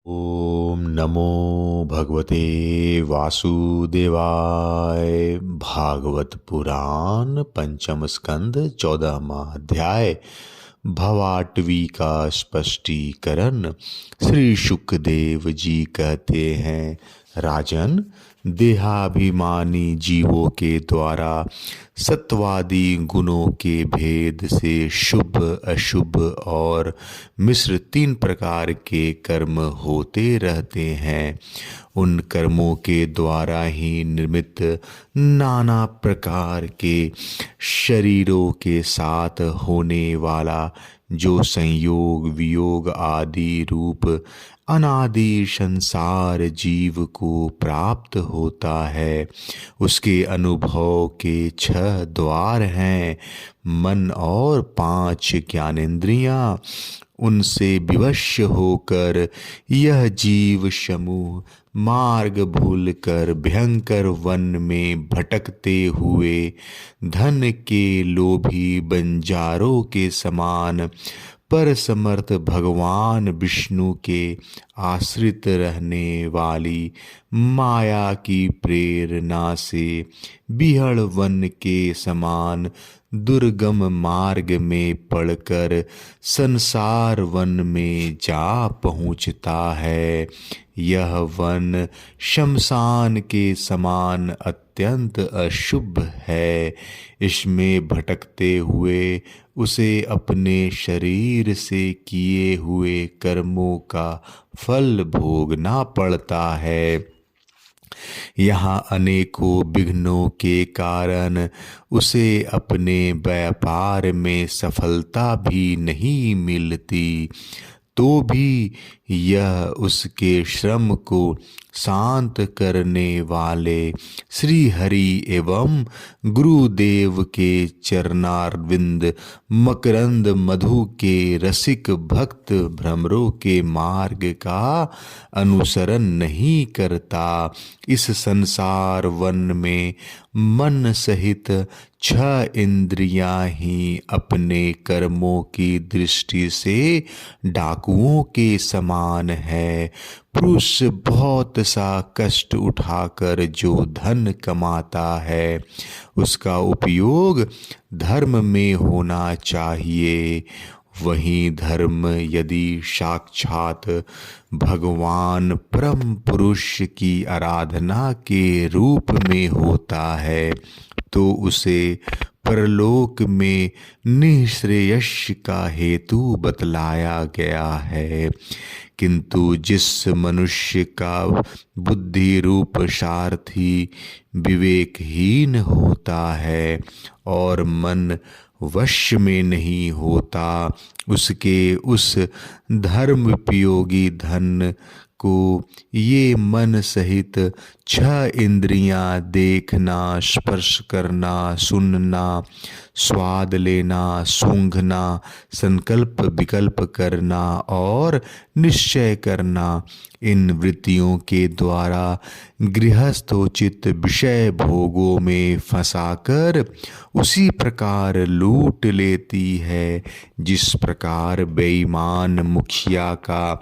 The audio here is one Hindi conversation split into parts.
ओम नमो भगवते वासुदेवाय। भागवत पुराण पंचम स्कंद 14वां अध्याय भवाटवी का स्पष्टीकरण। श्री शुकदेव जी कहते हैं, राजन, देहाभिमानी जीवों के द्वारा सत्वादी गुणों के भेद से शुभ, अशुभ और मिश्र 3 प्रकार के कर्म होते रहते हैं। उन कर्मों के द्वारा ही निर्मित नाना प्रकार के शरीरों के साथ होने वाला जो संयोग वियोग आदि रूप अनादि संसार जीव को प्राप्त होता है, उसके अनुभव के 6 द्वार हैं। मन और 5 ज्ञानेंद्रियां, उनसे विवश होकर यह जीव समूह मार्ग भूलकर भयंकर वन में भटकते हुए धन के लोभी बंजारों के समान पर समर्थ भगवान विष्णु के आश्रित रहने वाली माया की प्रेरणा से बिहड़ वन के समान दुर्गम मार्ग में पड़कर संसार वन में जा पहुँचता है। यह वन शमशान के समान अत्यंत अशुभ है। इसमें भटकते हुए उसे अपने शरीर से किए हुए कर्मों का फल भोगना पड़ता है। यहाँ अनेकों विघ्नों के कारण उसे अपने व्यापार में सफलता भी नहीं मिलती, तो भी यह उसके श्रम को शांत करने वाले श्री हरि एवं गुरुदेव के चरणारविंद मकरंद मधु के रसिक भक्त भ्रमरों के मार्ग का अनुसरण नहीं करता। इस संसार वन में मन सहित 6 इंद्रियां ही अपने कर्मों की दृष्टि से डाकुओं के समान है। पुरुष बहुत सा कष्ट उठाकर जो धन कमाता है, उसका उपयोग धर्म में होना चाहिए। वहीं धर्म यदि साक्षात भगवान परम पुरुष की आराधना के रूप में होता है, तो उसे परलोक में निःश्रेयस का हेतु बतलाया गया है। किंतु जिस मनुष्य का बुद्धि रूप सारथी विवेकहीन होता है और मन वश में नहीं होता, उसके उस धर्म उपयोगी धन को ये मन सहित 6 इंद्रियां देखना, स्पर्श करना, सुनना, स्वाद लेना, सूंघना, संकल्प विकल्प करना और निश्चय करना, इन वृत्तियों के द्वारा गृहस्थोचित विषय भोगों में फंसाकर उसी प्रकार लूट लेती है जिस प्रकार बेईमान मुखिया का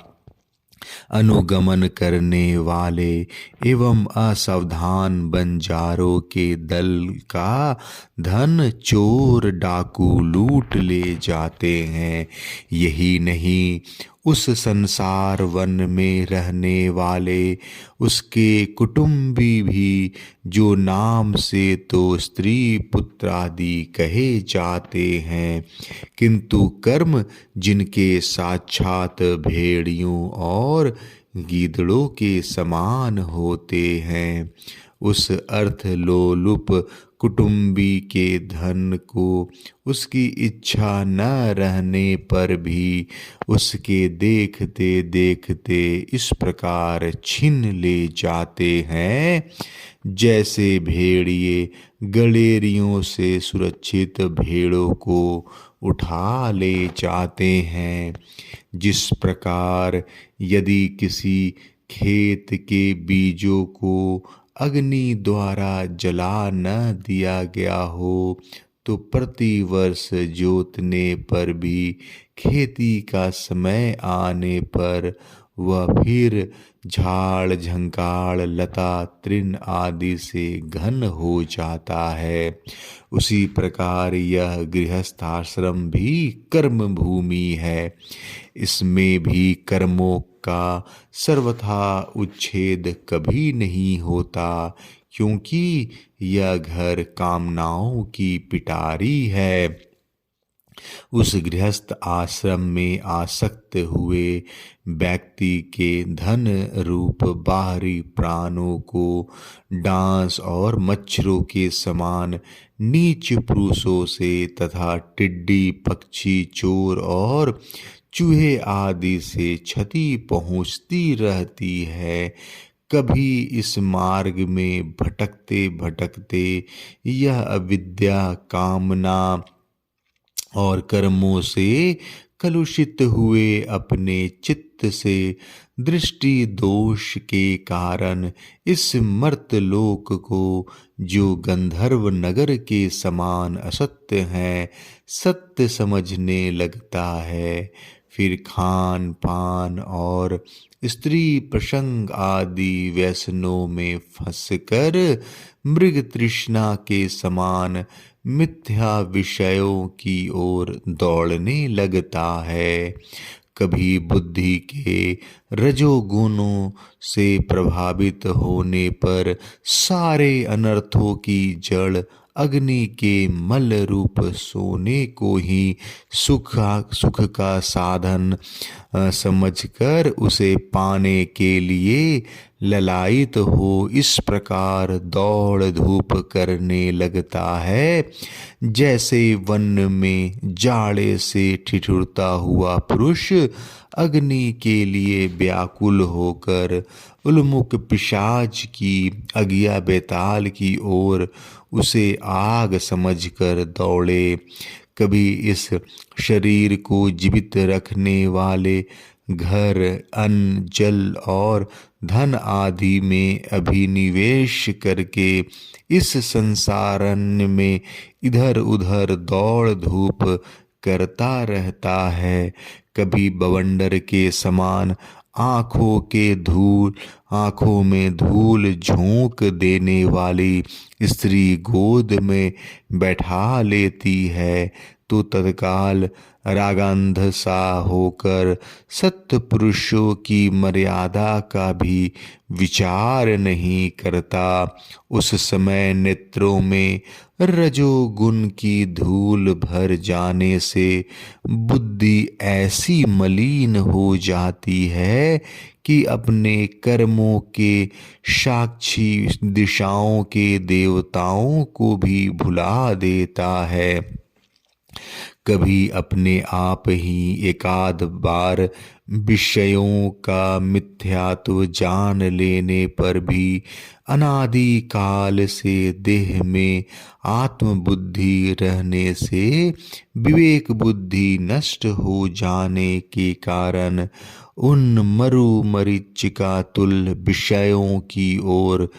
अनुगमन करने वाले एवं असावधान बंजारों के दल का धन चोर डाकू लूट ले जाते हैं। यही नहीं, उस संसार वन में रहने वाले उसके कुटुंबी भी, जो नाम से तो स्त्री पुत्र आदि कहे जाते हैं, किंतु कर्म जिनके साक्षात भेड़ियों और गीदड़ों के समान होते हैं, उस अर्थ लोलुप कुटुंबी के धन को उसकी इच्छा न रहने पर भी उसके देखते देखते इस प्रकार छीन ले जाते हैं, जैसे भेड़िए गलेरियों से सुरक्षित भेड़ों को उठा ले जाते हैं। जिस प्रकार यदि किसी खेत के बीजों को अग्नि द्वारा जला न दिया गया हो, तो प्रतिवर्ष जोतने पर भी खेती का समय आने पर वह फिर झाड़ झंकाड़ लता तृण आदि से घन हो जाता है। उसी प्रकार यह गृहस्थाश्रम भी कर्म भूमि है। इसमें भी कर्मों का सर्वथा उच्छेद कभी नहीं होता, क्योंकि यह घर कामनाओं की पिटारी है। उस गृहस्थ आश्रम में आसक्त हुए व्यक्ति के धन रूप बाहरी प्राणों को डांस और मच्छरों के समान नीच पुरुषों से तथा टिड्डी पक्षी चोर और चूहे आदि से क्षति पहुँचती रहती है। कभी इस मार्ग में भटकते भटकते यह अविद्या कामना और कर्मों से कलुषित हुए अपने चित्त से दृष्टि दोष के कारण इस मर्तलोक को, जो गंधर्व नगर के समान असत्य है, सत्य समझने लगता है। फिर खान पान और स्त्री प्रसंग आदि व्यसनों में फंसकर मृग तृष्णा के समान मिथ्या विषयों की ओर दौड़ने लगता है। कभी बुद्धि के रजोगुणों से प्रभावित होने पर सारे अनर्थों की जड़ अग्नि के मल रूप सोने को ही सुख का साधन समझकर उसे पाने के लिए ललायित हो इस प्रकार दौड़ धूप करने लगता है, जैसे वन में जाड़े से ठिठुरता हुआ पुरुष अग्नि के लिए व्याकुल होकर उन्मुख पिशाच की अगिया बेताल की ओर उसे आग समझकर दौड़े। कभी इस शरीर को जीवित रखने वाले घर, अन्न, जल और धन आदि में अभिनिवेश करके इस संसारण्य में इधर उधर दौड़ धूप करता रहता है। कभी बवंडर के समान आँखों में धूल झोंक देने वाली स्त्री गोद में बैठा लेती है तो तत्काल रागांध सा होकर सत्य पुरुषों की मर्यादा का भी विचार नहीं करता। उस समय नेत्रों में रजोगुण की धूल भर जाने से बुद्धि ऐसी मलिन हो जाती है कि अपने कर्मों के साक्षी दिशाओं के देवताओं को भी भुला देता है। कभी अपने आप ही एकाध बार विषयों का मिथ्यात्व जान लेने पर भी अनादि काल से देह में आत्मबुद्धि रहने से विवेक बुद्धि नष्ट हो जाने के कारण उन मरु मरीचिका तुल्य विषयों की ओर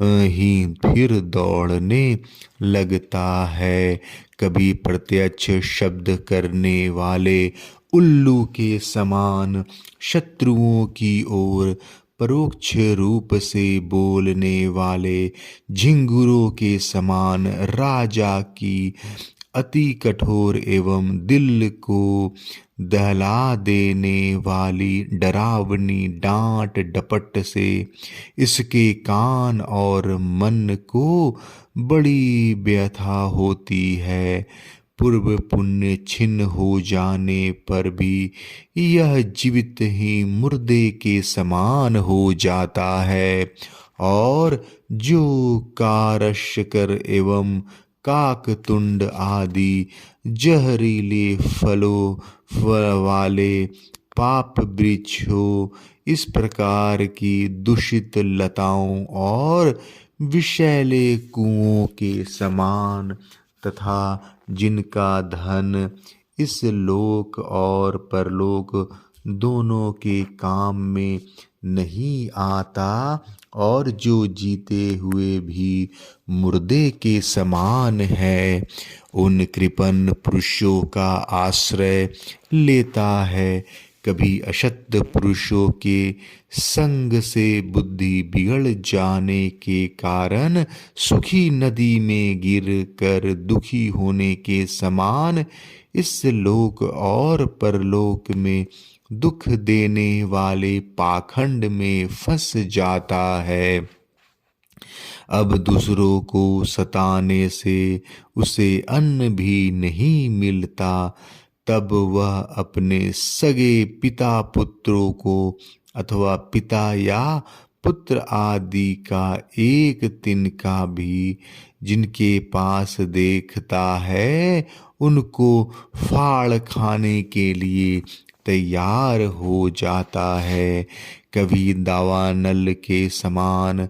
ही फिर दौड़ने लगता है। कभी प्रत्यक्ष शब्द करने वाले उल्लू के समान शत्रुओं की ओर परोक्ष रूप से बोलने वाले झिंगुरों के समान राजा की अति कठोर एवं दिल को दहला देने वाली डरावनी डांट डपट से इसके कान और मन को बड़ी व्यथा होती है। पूर्व पुण्य छिन्न हो जाने पर भी यह जीवित ही मुर्दे के समान हो जाता है और जो कारश्यकर एवं काकतुंड आदि जहरीले फलों वाले पाप वृक्ष हो, इस प्रकार की दूषित लताओं और विषैले कुओं के समान तथा जिनका धन इस लोक और परलोक दोनों के काम में नहीं आता और जो जीते हुए भी मुर्दे के समान है, उन कृपण पुरुषों का आश्रय लेता है। कभी अशक्त पुरुषों के संग से बुद्धि बिगड़ जाने के कारण सुखी नदी में गिर कर दुखी होने के समान इस लोक और परलोक में दुख देने वाले पाखंड में फंस जाता है। अब दूसरों को सताने से उसे अन्न भी नहीं मिलता, तब वह अपने सगे पिता पुत्रों को अथवा पिता या पुत्र आदि का एक तिनका भी जिनके पास देखता है उनको फाड़ खाने के लिए तैयार हो जाता है। कभी दावानल के समान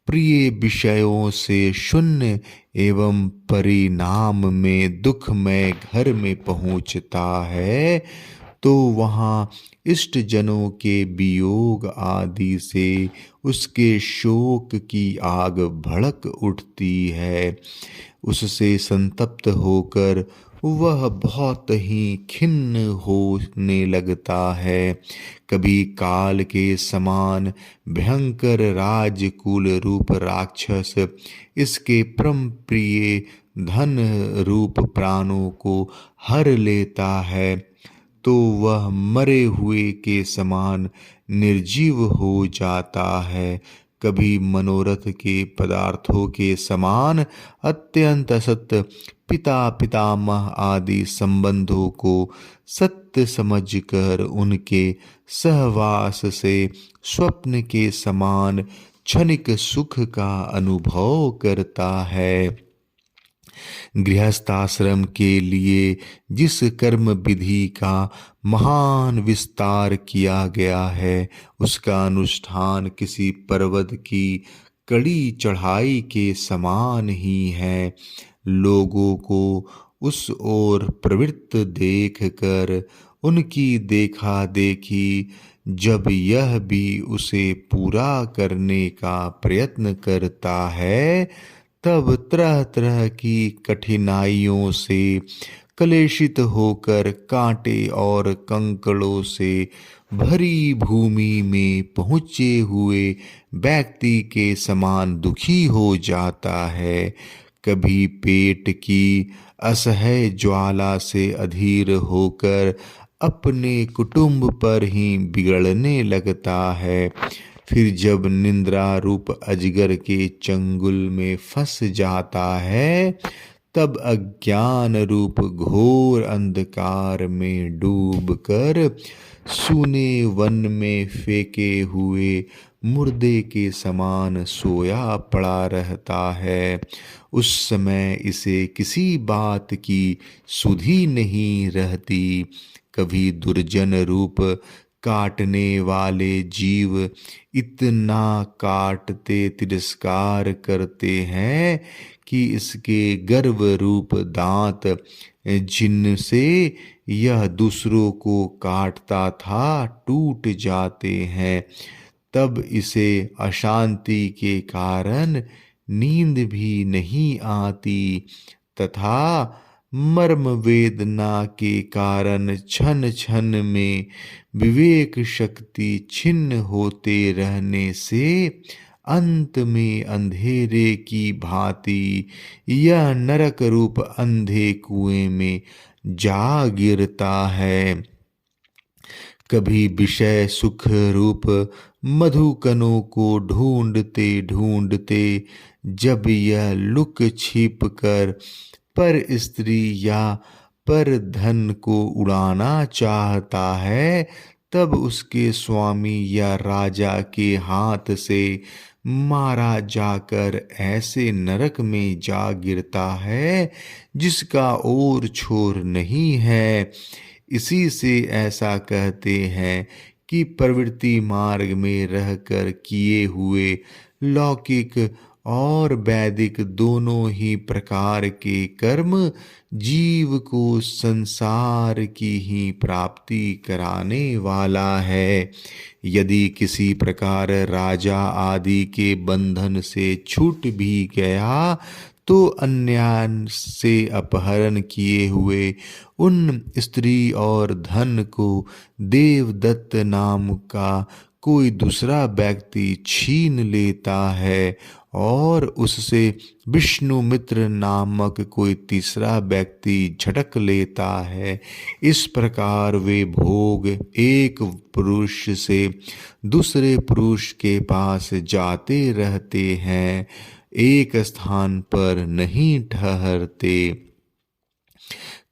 प्रिय विषयों से शून्य एवं परिणाम में दुखमय घर में पहुंचता है तो वहाँ इष्ट जनों के वियोग आदि से उसके शोक की आग भड़क उठती है। उससे संतप्त होकर वह बहुत ही खिन्न होने लगता है। कभी काल के समान भयंकर राजकुल रूप राक्षस इसके परम प्रिय धन रूप प्राणों को हर लेता है तो वह मरे हुए के समान निर्जीव हो जाता है। कभी मनोरथ के पदार्थों के समान अत्यंत असत्य पिता पितामह आदि संबंधों को सत्य समझकर उनके सहवास से स्वप्न के समान क्षणिक सुख का अनुभव करता है। गृहस्थाश्रम के लिए जिस कर्म विधि का महान विस्तार किया गया है उसका अनुष्ठान किसी पर्वत की कड़ी चढ़ाई के समान ही है। लोगों को उस ओर प्रवृत्त देखकर उनकी देखा देखी जब यह भी उसे पूरा करने का प्रयत्न करता है तब तरह तरह की कठिनाइयों से कलेशित होकर कांटे और कंकड़ों से भरी भूमि में पहुँचे हुए व्यक्ति के समान दुखी हो जाता है। कभी पेट की असह्य ज्वाला से अधीर होकर अपने कुटुंब पर ही बिगड़ने लगता है। फिर जब निद्रा रूप अजगर के चंगुल में फंस जाता है तब अज्ञान रूप घोर अंधकार में डूबकर सूने वन में फेंके हुए मुर्दे के समान सोया पड़ा रहता है। उस समय इसे किसी बात की सुधि नहीं रहती। कभी दुर्जन रूप काटने वाले जीव इतना काटते तिरस्कार करते हैं कि इसके गर्व रूप दांत जिनसे यह दूसरों को काटता था टूट जाते हैं। तब इसे अशांति के कारण नींद भी नहीं आती तथा मर्म वेदना के कारण क्षण क्षण में विवेक शक्ति छिन्न होते रहने से अंत में अंधेरे की भांति यह नरक रूप अंधे कुएं में जा गिरता है। कभी विषय सुख रूप मधुकनों को ढूंढते ढूंढते जब यह लुक छिप कर पर स्त्री या पर धन को उड़ाना चाहता है तब उसके स्वामी या राजा के हाथ से मारा जाकर ऐसे नरक में जा गिरता है जिसका और छोर नहीं है। इसी से ऐसा कहते हैं कि प्रवृत्ति मार्ग में रहकर किए हुए लौकिक और वैदिक दोनों ही प्रकार के कर्म जीव को संसार की ही प्राप्ति कराने वाला है। यदि किसी प्रकार राजा आदि के बंधन से छूट भी गया तो अन्याय से अपहरण किए हुए उन स्त्री और धन को देवदत्त नाम का कोई दूसरा व्यक्ति छीन लेता है और उससे विष्णुमित्र नामक कोई तीसरा व्यक्ति झटक लेता है। इस प्रकार वे भोग एक पुरुष से दूसरे पुरुष के पास जाते रहते हैं, एक स्थान पर नहीं ठहरते।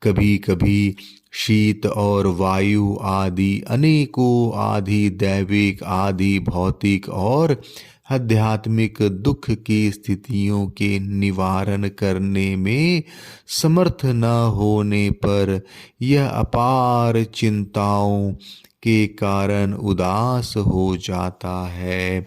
कभी कभी शीत और वायु आदि अनेकों आदि दैविक आदि भौतिक और आध्यात्मिक दुख की स्थितियों के निवारण करने में समर्थ न होने पर यह अपार चिंताओं के कारण उदास हो जाता है।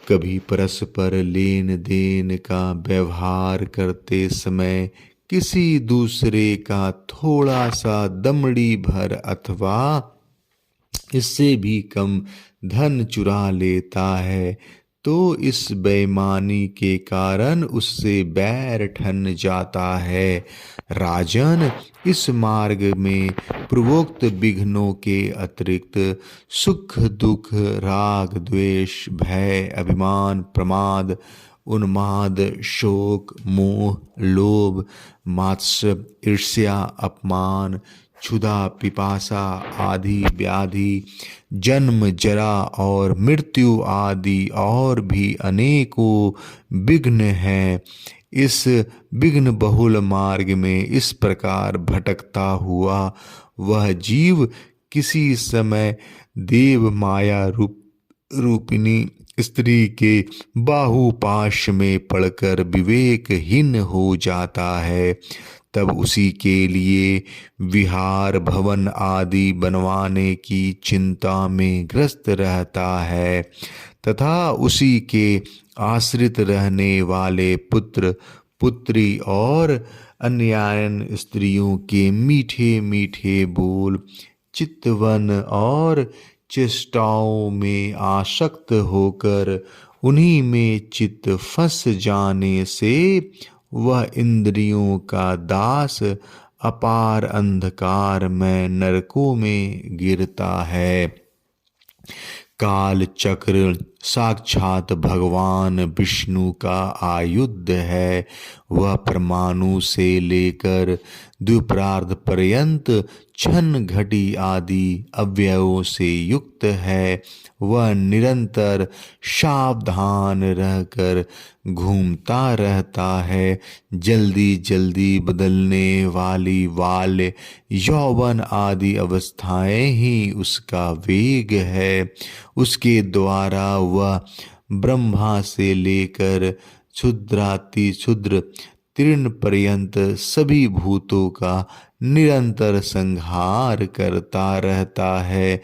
कभी परस्पर लेन देन का व्यवहार करते समय किसी दूसरे का थोड़ा सा दमड़ी भर अथवा इससे भी कम धन चुरा लेता है, तो इस बेईमानी के कारण उससे बैर ठन जाता है। राजन, इस मार्ग में पूर्वोक्त विघ्नों के अतिरिक्त सुख दुख राग द्वेष भय अभिमान प्रमाद उन्माद शोक मोह लोभ मात्सर्य ईर्ष्या अपमान क्षुधा पिपासा आदि व्याधि जन्म जरा और मृत्यु आदि और भी अनेकों विघ्न हैं। इस विघ्न बहुल मार्ग में इस प्रकार भटकता हुआ वह जीव किसी समय देव माया रूपिणी स्त्री के बाहुपाश में पड़कर विवेकहीन हो जाता है। तब उसी के लिए विहार भवन आदि बनवाने की चिंता में ग्रस्त रहता है तथा उसी के आश्रित रहने वाले पुत्र पुत्री और अन्यायन स्त्रियों के मीठे मीठे बोल चितवन और चेष्टाओं में आसक्त होकर उन्हीं में चित्त फंस जाने से वह इंद्रियों का दास अपार अंधकार में नरकों में गिरता है। काल चक्र साक्षात भगवान विष्णु का आयुध है। वह परमाणु से लेकर द्विपरार्ध पर्यंत क्षण घटी आदि अवयवों से युक्त है। वह निरंतर सावधान रहकर घूमता रहता है। जल्दी जल्दी बदलने वाली बाल्य यौवन आदि अवस्थाएं ही उसका वेग है। उसके द्वारा वह ब्रह्मा से लेकर क्षुद्राति क्षुद्र तृण पर्यंत सभी भूतों का निरंतर संहार करता रहता है।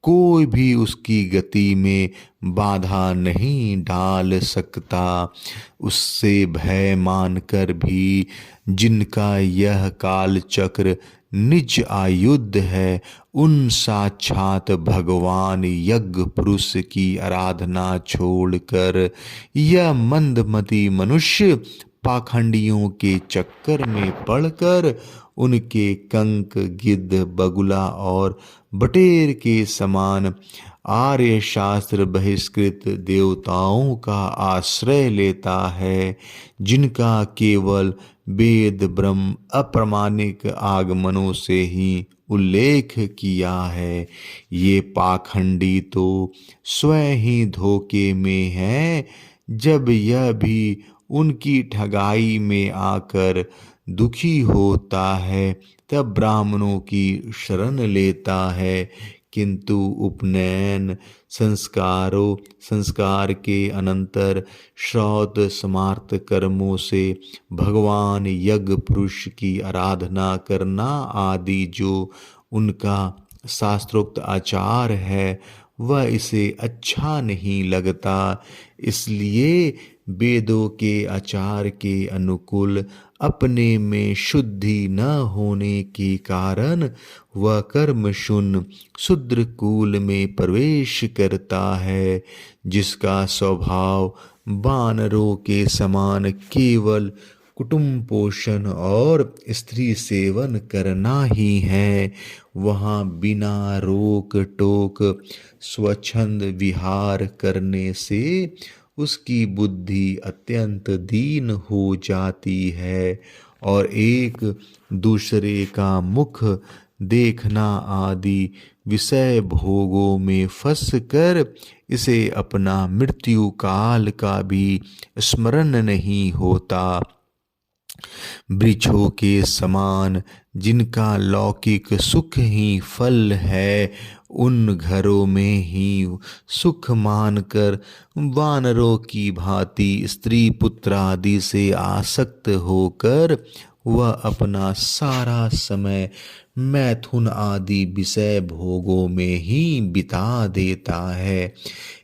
कोई भी उसकी गति में बाधा नहीं डाल सकता। उससे भय मानकर भी जिनका यह काल चक्र निज आयुध है, उन साक्षात भगवान यज्ञ पुरुष की आराधना छोड़कर यह मंदमती मनुष्य पाखंडियों के चक्कर में पड़कर उनके कंक गिद्ध बगुला और बटेर के समान आर्य शास्त्र बहिष्कृत देवताओं का आश्रय लेता है, जिनका केवल वेद ब्रह्म अप्रामाणिक आगमनों से ही उल्लेख किया है। ये पाखंडी तो स्वयं ही धोखे में है। जब यह भी उनकी ठगाई में आकर दुखी होता है तब ब्राह्मणों की शरण लेता है, किंतु उपनयन संस्कार के अनंतर श्रौत समार्थ कर्मों से भगवान यज्ञ पुरुष की आराधना करना आदि जो उनका शास्त्रोक्त आचार है, वह इसे अच्छा नहीं लगता। इसलिए वेदों के आचार के अनुकूल अपने में शुद्धि न होने के कारण वह कर्म शून्य शूद्र कुल में प्रवेश करता है, जिसका स्वभाव वानरों के समान केवल कुटुंब पोषण और स्त्री सेवन करना ही है, वहाँ बिना रोक टोक स्वच्छंद विहार करने से उसकी बुद्धि अत्यंत दीन हो जाती है और एक दूसरे का मुख देखना आदि विषय भोगों में फंस कर इसे अपना मृत्यु काल का भी स्मरण नहीं होता। वृक्षों के समान जिनका लौकिक सुख ही फल है, उन घरों में ही सुख मानकर वानरों की भांति स्त्री पुत्र आदि से आसक्त होकर वह अपना सारा समय मैथुन आदि विषय भोगों में ही बिता देता है।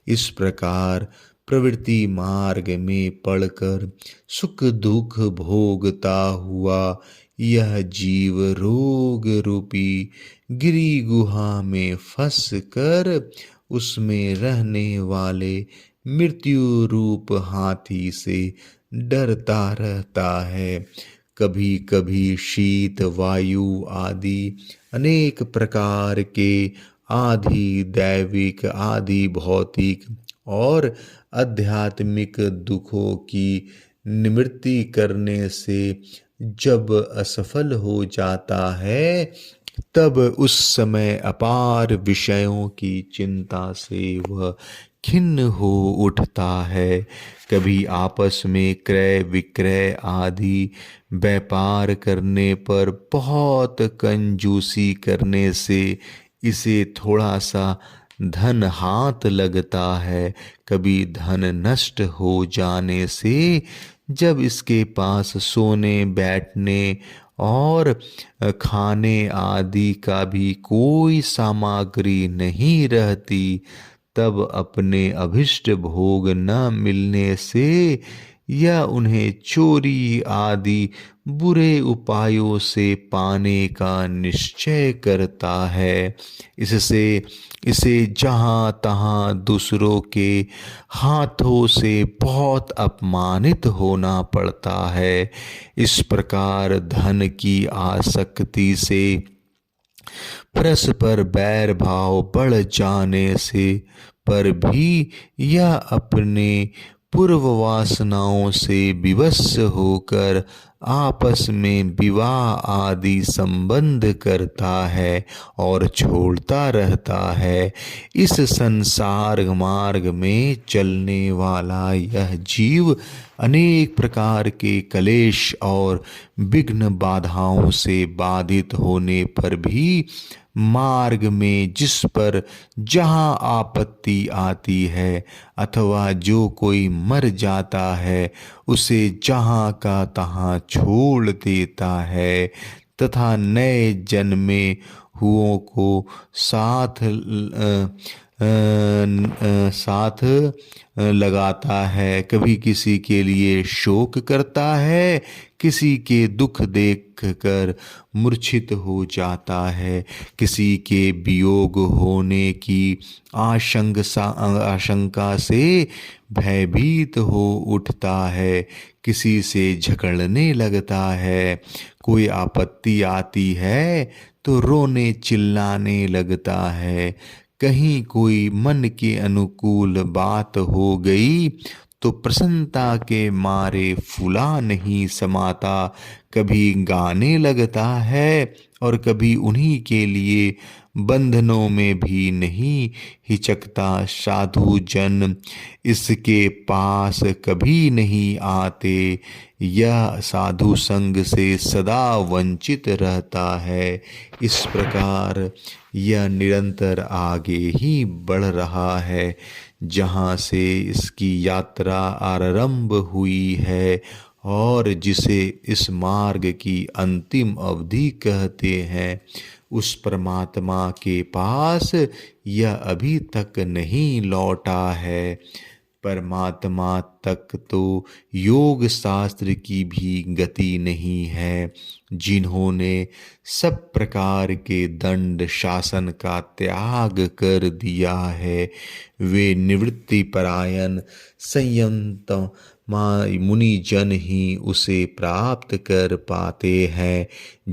इस प्रकार प्रवृत्ति मार्ग में पड़कर सुख दुख भोगता हुआ यह जीव रोग रूपी गिरी गुहा में फंस कर उसमें रहने वाले मृत्यु रूप हाथी से डरता रहता है। कभी कभी शीत वायु आदि अनेक प्रकार के आदि दैविक आदि भौतिक और आध्यात्मिक दुखों की निवृत्ति करने से जब असफल हो जाता है, तब उस समय अपार विषयों की चिंता से वह खिन्न हो उठता है। कभी आपस में क्रय विक्रय आदि व्यापार करने पर बहुत कंजूसी करने से इसे थोड़ा सा धन हाथ लगता है। कभी धन नष्ट हो जाने से जब इसके पास सोने बैठने और खाने आदि का भी कोई सामग्री नहीं रहती, तब अपने अभिष्ट भोग न मिलने से या उन्हें चोरी आदि बुरे उपायों से पाने का निश्चय करता है। इससे इसे जहाँ तहाँ दूसरों के हाथों से बहुत अपमानित होना पड़ता है। इस प्रकार धन की आसक्ति से परस्पर बैर भाव बढ़ जाने से पर भी यह अपने पूर्व वासनाओं से विवश होकर आपस में विवाह आदि संबंध करता है और छोड़ता रहता है। इस संसार मार्ग में चलने वाला यह जीव अनेक प्रकार के कलेश और विघ्न बाधाओं से बाधित होने पर भी मार्ग में जिस पर जहाँ आपत्ति आती है अथवा जो कोई मर जाता है उसे जहाँ का तहाँ छोड़ देता है तथा नए जन्मे हुओं को साथ लगाता है। कभी किसी के लिए शोक करता है, किसी के दुख देख कर मूर्छित हो जाता है, किसी के वियोग होने की आशंका से भयभीत हो उठता है, किसी से झगड़ने लगता है, कोई आपत्ति आती है तो रोने चिल्लाने लगता है, कहीं कोई मन के अनुकूल बात हो गई तो प्रसन्नता के मारे फुला नहीं समाता, कभी गाने लगता है और कभी उन्हीं के लिए बंधनों में भी नहीं हिचकता। साधु जन इसके पास कभी नहीं आते, यह साधु संग से सदा वंचित रहता है। इस प्रकार यह निरंतर आगे ही बढ़ रहा है। जहाँ से इसकी यात्रा आरंभ हुई है और जिसे इस मार्ग की अंतिम अवधि कहते हैं, उस परमात्मा के पास यह अभी तक नहीं लौटा है। परमात्मा तक तो योग शास्त्र की भी गति नहीं है। जिन्होंने सब प्रकार के दंड शासन का त्याग कर दिया है, वे निवृत्ति परायण संयंत मुनि जन ही उसे प्राप्त कर पाते हैं।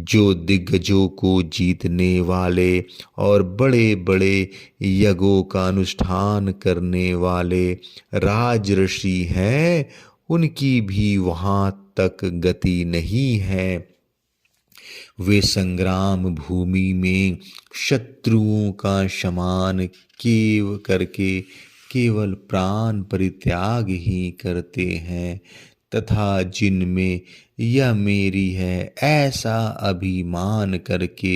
जो दिग्गजों को जीतने वाले और बड़े बड़े यज्ञों का अनुष्ठान करने वाले राजऋषि हैं, उनकी भी वहाँ तक गति नहीं है। वे संग्राम भूमि में शत्रुओं का शमन करके केवल प्राण परित्याग ही करते हैं, तथा जिनमें यह मेरी है ऐसा अभिमान करके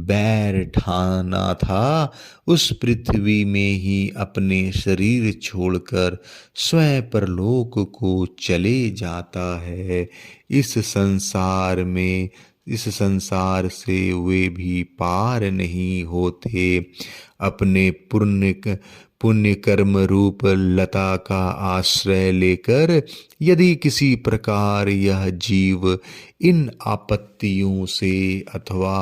बैर ठाना था, उस पृथ्वी में ही अपने शरीर छोड़कर स्वयं परलोक को चले जाता है। इस संसार से वे भी पार नहीं होते। अपने पुण्य कर्म रूप लता का आश्रय लेकर यदि किसी प्रकार यह जीव इन आपत्तियों से अथवा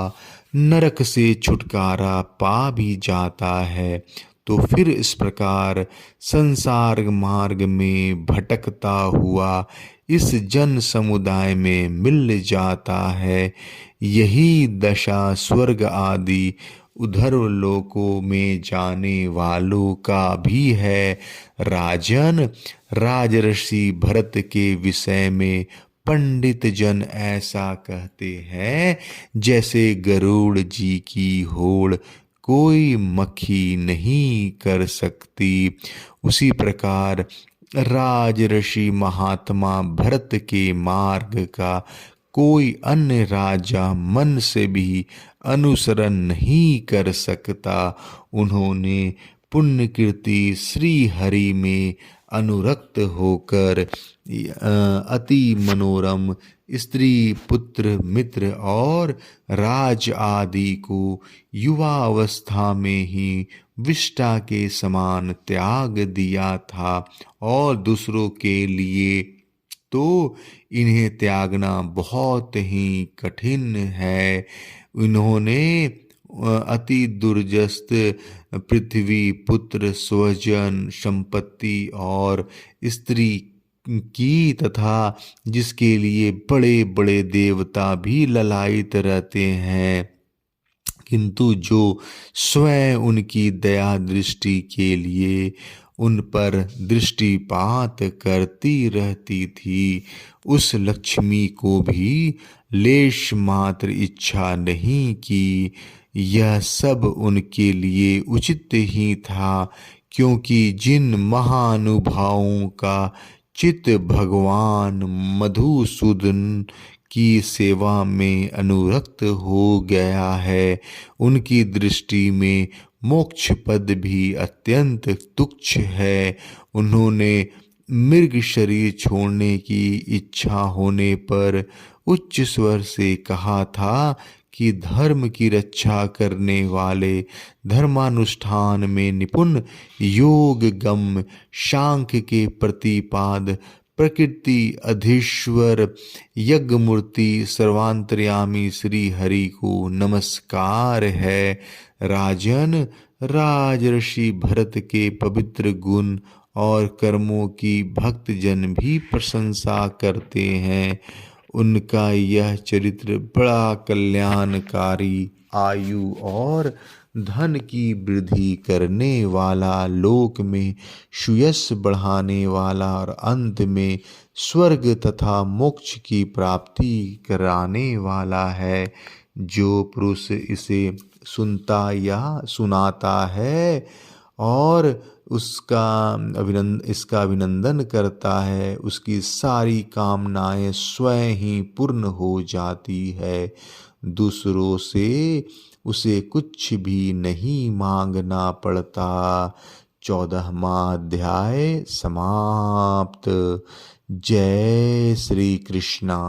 नरक से छुटकारा पा भी जाता है, तो फिर इस प्रकार संसार मार्ग में भटकता हुआ इस जन समुदाय में मिल जाता है। यही दशा स्वर्ग आदि उधर लोकों में जाने वालों का भी है। राजन, राजर्षि भरत के विषय में पंडित जन ऐसा कहते हैं, जैसे गरुड़ जी की होड़ कोई मक्खी नहीं कर सकती, उसी प्रकार राजर्षि महात्मा भरत के मार्ग का कोई अन्य राजा मन से भी अनुसरण नहीं कर सकता। उन्होंने पुण्य कीर्ति श्री हरि में अनुरक्त होकर अति मनोरम स्त्री पुत्र मित्र और राज आदि को युवावस्था में ही विष्टा के समान त्याग दिया था, और दूसरों के लिए तो इन्हें त्यागना बहुत ही कठिन है। इन्होंने अति दुर्जस्त पृथ्वी, पुत्र, स्वजन, संपत्ति और स्त्री की, तथा जिसके लिए बड़े बड़े देवता भी ललायित रहते हैं, किंतु जो स्वयं उनकी दया दृष्टि के लिए उन पर दृष्टिपात करती रहती थी, उस लक्ष्मी को भी लेश मात्र इच्छा नहीं की। यह सब उनके लिए उचित ही था, क्योंकि जिन महानुभावों का चित्त भगवान मधुसूदन की सेवा में अनुरक्त हो गया है, उनकी दृष्टि में मोक्ष पद भी अत्यंत तुच्छ है। उन्होंने मृग शरीर छोड़ने की इच्छा होने पर उच्च स्वर से कहा था कि धर्म की रक्षा करने वाले, धर्मानुष्ठान में निपुण, योग गम सांख्य के प्रतिपाद, प्रकृति अधीश्वर, यज्ञ मूर्ति, सर्वांतर्यामी श्री हरि को नमस्कार है। राजन, राजर्षि भरत के पवित्र गुण और कर्मों की भक्तजन भी प्रशंसा करते हैं। उनका यह चरित्र बड़ा कल्याणकारी, आयु और धन की वृद्धि करने वाला, लोक में सुयश बढ़ाने वाला और अंत में स्वर्ग तथा मोक्ष की प्राप्ति कराने वाला है। जो पुरुष इसे सुनता या सुनाता है और इसका अभिनंदन करता है, उसकी सारी कामनाएं स्वयं ही पूर्ण हो जाती है। दूसरों से उसे कुछ भी नहीं मांगना पड़ता। 14वां अध्याय समाप्त। जय श्री कृष्णा।